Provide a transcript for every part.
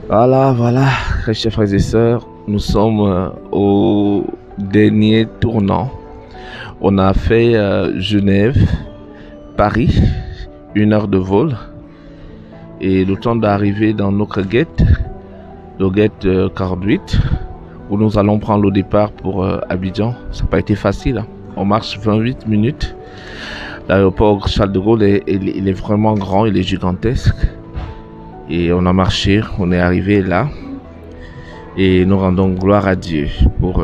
Voilà, très chers frères et sœurs, nous sommes au dernier tournant. On a fait Genève, Paris, 1 heure de vol. Et le temps d'arriver dans notre gate, le gate 48, où nous allons prendre le départ pour Abidjan. Ça n'a pas été facile, hein. On marche 28 minutes. L'aéroport Charles de Gaulle, il est vraiment grand, il est gigantesque. Et on a marché, on est arrivé là. Et nous rendons gloire à Dieu pour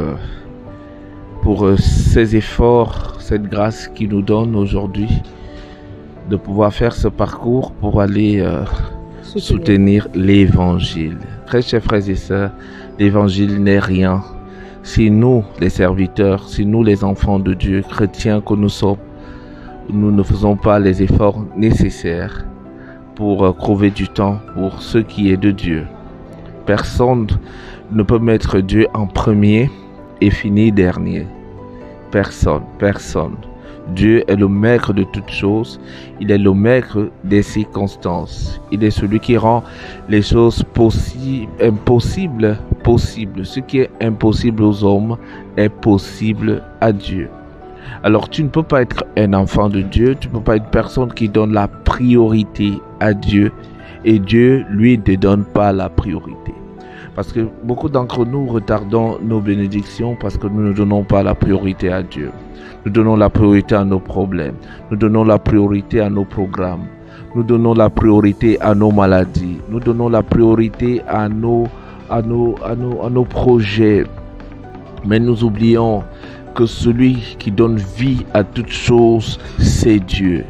ces efforts, cette grâce qu'il nous donne aujourd'hui de pouvoir faire ce parcours pour aller soutenir l'évangile. Très chers frères et sœurs, l'évangile n'est rien. Si nous, les serviteurs, si nous, les enfants de Dieu, chrétiens que nous sommes, nous ne faisons pas les efforts nécessaires pour trouver du temps pour ce qui est de Dieu. Personne ne peut mettre Dieu en premier et finir dernier. Personne. Dieu est le maître de toutes choses. Il est le maître des circonstances. Il est celui qui rend les choses impossibles possibles. Ce qui est impossible aux hommes est possible à Dieu. Alors tu ne peux pas être un enfant de Dieu, tu ne peux pas être une personne qui donne la priorité à Dieu et Dieu, lui, ne donne pas la priorité. Parce que beaucoup d'entre nous retardons nos bénédictions parce que nous ne donnons pas la priorité à Dieu. Nous donnons la priorité à nos problèmes. Nous donnons la priorité à nos programmes. Nous donnons la priorité à nos maladies. Nous donnons la priorité à nos projets. Mais nous oublions que celui qui donne vie à toutes choses, c'est Dieu.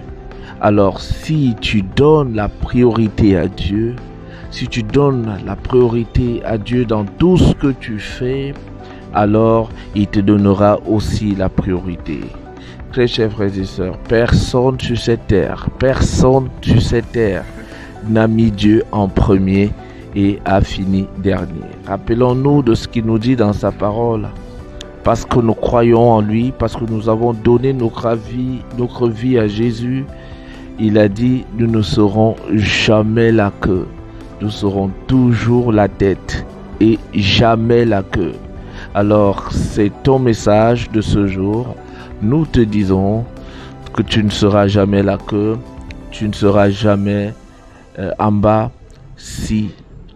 Alors si tu donnes la priorité à Dieu, si tu donnes la priorité à Dieu dans tout ce que tu fais, alors il te donnera aussi la priorité. Très chers frères et sœurs, personne sur cette terre n'a mis Dieu en premier et a fini dernier. Rappelons-nous de ce qu'il nous dit dans sa parole. Parce que nous croyons en lui, parce que nous avons donné notre vie à Jésus, il a dit, nous ne serons jamais la queue. Nous serons toujours la tête et jamais la queue. Alors, c'est ton message de ce jour. Nous te disons que tu ne seras jamais la queue, tu ne seras jamais en bas si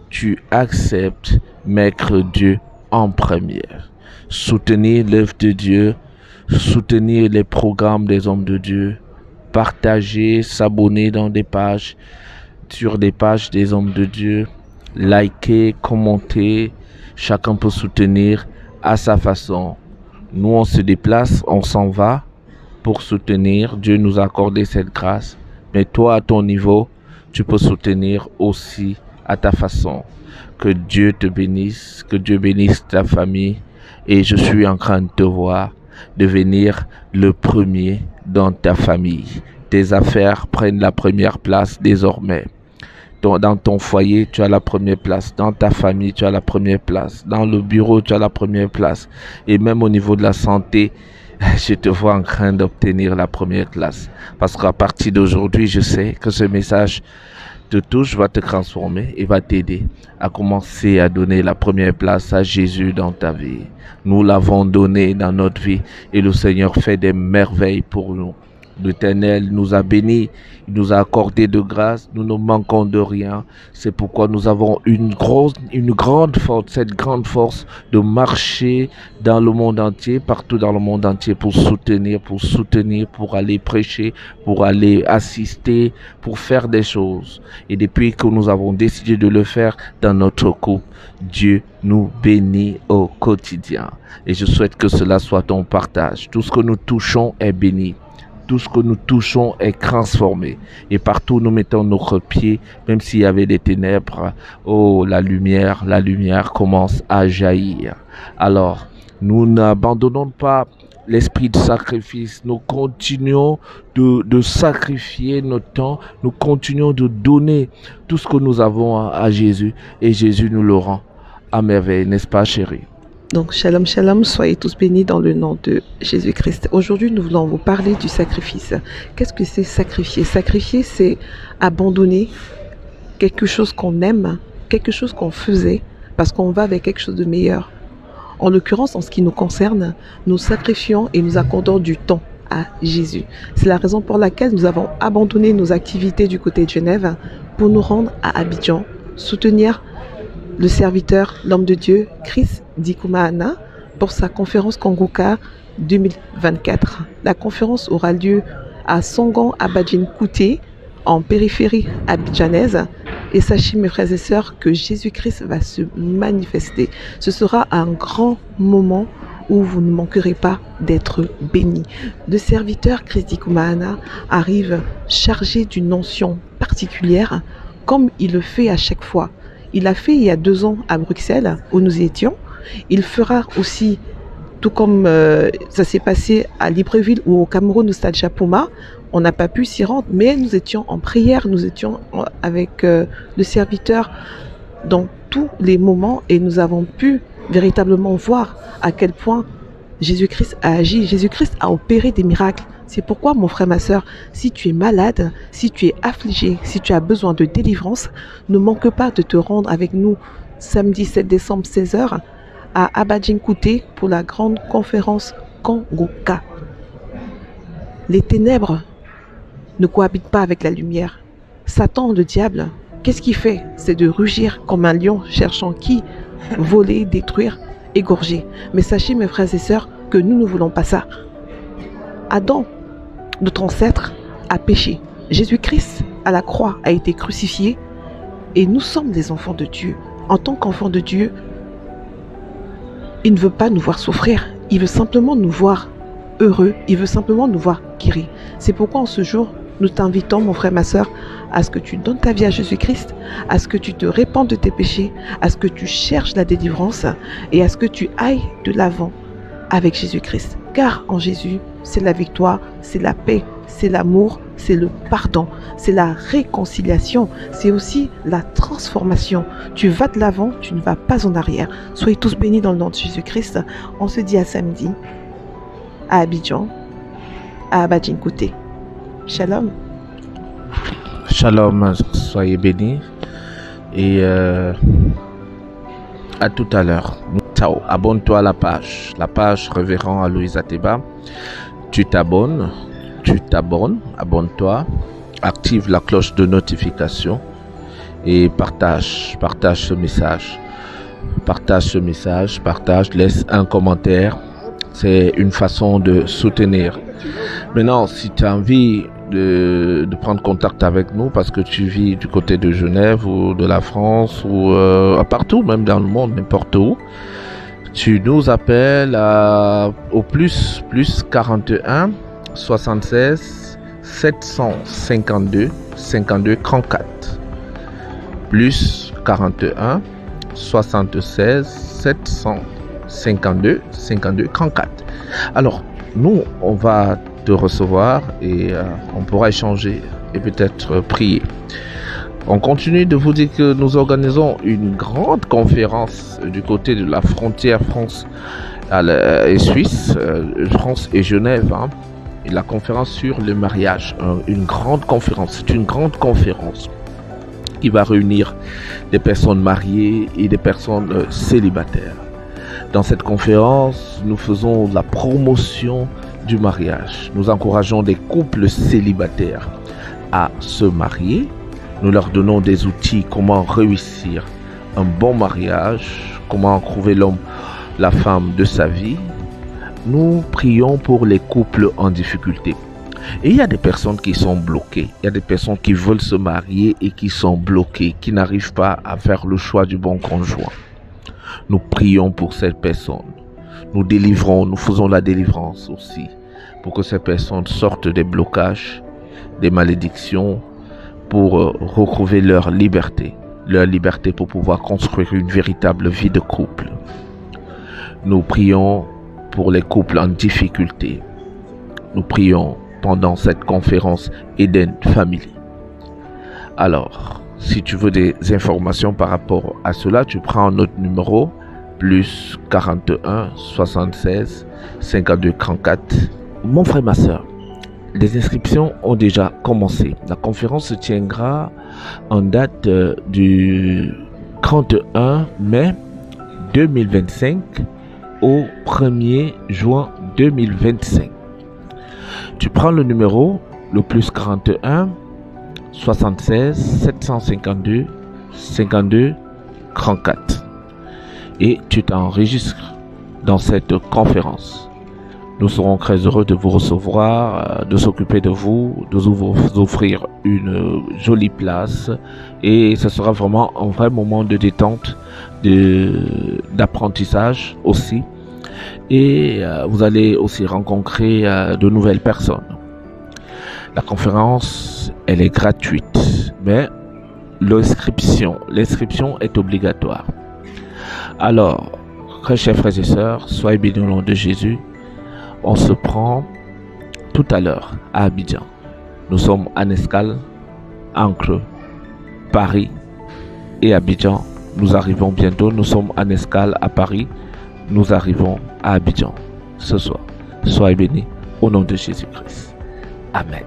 tu acceptes mettre Dieu en première. Soutenir l'œuvre de Dieu, soutenir les programmes des hommes de Dieu, partager, s'abonner sur des pages des hommes de Dieu, liker, commenter, chacun peut soutenir à sa façon. Nous, on se déplace, on s'en va pour soutenir. Dieu nous a accordé cette grâce, mais toi, à ton niveau, tu peux soutenir aussi à ta façon. Que Dieu te bénisse, que Dieu bénisse ta famille. Et je suis en train de te voir devenir le premier dans ta famille. Tes affaires prennent la première place désormais. Dans ton foyer, tu as la première place. Dans ta famille, tu as la première place. Dans le bureau, tu as la première place. Et même au niveau de la santé, je te vois en train d'obtenir la première place. Parce qu'à partir d'aujourd'hui, je sais que ce message te touche, va te transformer et va t'aider à commencer à donner la première place à Jésus dans ta vie. Nous l'avons donné dans notre vie et le Seigneur fait des merveilles pour nous. L'Éternel nous a bénis, il nous a accordé de grâce, nous ne manquons de rien. C'est pourquoi nous avons une grande force, cette grande force de marcher dans le monde entier, partout dans le monde entier pour soutenir, pour aller prêcher, pour aller assister, pour faire des choses. Et depuis que nous avons décidé de le faire dans notre couple, Dieu nous bénit au quotidien. Et je souhaite que cela soit ton partage. Tout ce que nous touchons est béni. Tout ce que nous touchons est transformé. Et partout où nous mettons notre pied, même s'il y avait des ténèbres, oh, la lumière commence à jaillir. Alors, nous n'abandonnons pas l'esprit de sacrifice. Nous continuons de sacrifier notre temps. Nous continuons de donner tout ce que nous avons à Jésus. Et Jésus nous le rend à merveille, n'est-ce pas, chérie? Donc, shalom, shalom, soyez tous bénis dans le nom de Jésus-Christ. Aujourd'hui, nous voulons vous parler du sacrifice. Qu'est-ce que c'est sacrifier? Sacrifier, c'est abandonner quelque chose qu'on aime quelque chose qu'on faisait parce qu'on va avec quelque chose de meilleur. En l'occurrence, en ce qui nous concerne, nous sacrifions et nous accordons du temps à Jésus. C'est la raison pour laquelle nous avons abandonné nos activités du côté de Genève pour nous rendre à Abidjan, soutenir le serviteur, l'homme de Dieu, Chris Dikumaana, pour sa conférence Kongoka 2024. La conférence aura lieu à Songon Abadjin Kouté, en périphérie abidjanaise. Et sachez, mes frères et sœurs, que Jésus-Christ va se manifester. Ce sera un grand moment où vous ne manquerez pas d'être bénis. Le serviteur Chris Dikumaana arrive chargé d'une onction particulière, comme il le fait à chaque fois. Il l'a fait il y a 2 ans à Bruxelles, où nous étions. Il fera aussi, tout comme ça s'est passé à Libreville ou au Cameroun, au stade Japoma. On n'a pas pu s'y rendre, mais nous étions en prière, nous étions avec le serviteur dans tous les moments et nous avons pu véritablement voir à quel point Jésus-Christ a agi, Jésus-Christ a opéré des miracles. C'est pourquoi, mon frère, ma soeur, si tu es malade, si tu es affligé, si tu as besoin de délivrance, ne manque pas de te rendre avec nous samedi 7 décembre 16h à Abadjin Kouté pour la grande conférence Kongoka. Les ténèbres ne cohabitent pas avec la lumière. Satan, le diable, qu'est-ce qu'il fait? C'est de rugir comme un lion cherchant qui voler, détruire, égorger. Mais sachez, mes frères et sœurs, que nous ne voulons pas ça. Adam, notre ancêtre, a péché. Jésus-Christ, à la croix, a été crucifié et nous sommes des enfants de Dieu. En tant qu'enfants de Dieu, il ne veut pas nous voir souffrir. Il veut simplement nous voir heureux. Il veut simplement nous voir guéris. C'est pourquoi en ce jour, nous t'invitons, mon frère, ma soeur, à ce que tu donnes ta vie à Jésus-Christ, à ce que tu te répandes de tes péchés, à ce que tu cherches la délivrance et à ce que tu ailles de l'avant avec Jésus-Christ. Car en Jésus, c'est la victoire, c'est la paix, c'est l'amour, c'est le pardon, c'est la réconciliation, c'est aussi la transformation. Tu vas de l'avant, tu ne vas pas en arrière. Soyez tous bénis dans le nom de Jésus-Christ. On se dit à samedi, à Abidjan, à Abadjin Kouté. Shalom. Shalom, soyez bénis et à tout à l'heure. Ciao, abonne-toi à la page Révérend Aloïs Ateba. Tu t'abonnes, abonne-toi, active la cloche de notification et partage ce message. Partage, laisse un commentaire. C'est une façon de soutenir. Maintenant, si tu as envie de prendre contact avec nous parce que tu vis du côté de Genève ou de la France ou partout, même dans le monde, n'importe où, tu nous appelles au plus 41 76 752 52 34 plus 41 76 752 52 34. Alors, nous, on va te recevoir et on pourra échanger et peut-être prier. On continue de vous dire que nous organisons une grande conférence du côté de la frontière France et Suisse, France et Genève. Et la conférence sur le mariage, une grande conférence. C'est une grande conférence qui va réunir des personnes mariées et des personnes célibataires. Dans cette conférence, nous faisons la promotion du mariage. Nous encourageons des couples célibataires à se marier. Nous leur donnons des outils, comment réussir un bon mariage, comment trouver l'homme, la femme de sa vie. Nous prions pour les couples en difficulté. Et il y a des personnes qui sont bloquées. Il y a des personnes qui veulent se marier et qui sont bloquées, qui n'arrivent pas à faire le choix du bon conjoint. Nous prions pour ces personnes. Nous délivrons, nous faisons la délivrance aussi pour que ces personnes sortent des blocages, des malédictions, pour retrouver leur liberté pour pouvoir construire une véritable vie de couple. Nous prions pour les couples en difficulté. Nous prions pendant cette conférence Eden Family. Alors, si tu veux des informations par rapport à cela, tu prends notre numéro plus 41 76 52 34. Mon frère, ma soeur, les inscriptions ont déjà commencé. La conférence se tiendra en date du 31 mai 2025 au 1er juin 2025. Tu prends le numéro, le plus 41 76 752 52 34 et tu t'enregistres dans cette conférence. Nous serons très heureux de vous recevoir, de s'occuper de vous offrir une jolie place et ce sera vraiment un vrai moment de détente, d'apprentissage aussi. Et vous allez aussi rencontrer de nouvelles personnes. La conférence, elle est gratuite, mais l'inscription est obligatoire. Alors, très chers frères et sœurs, soyez bénis au nom de Jésus. On se prend tout à l'heure à Abidjan. Nous sommes à Nescale, Ancre, Paris et Abidjan. Nous arrivons bientôt. Nous sommes à Nescale, à Paris. Nous arrivons à Abidjan ce soir. Soyez bénis au nom de Jésus-Christ. Amen.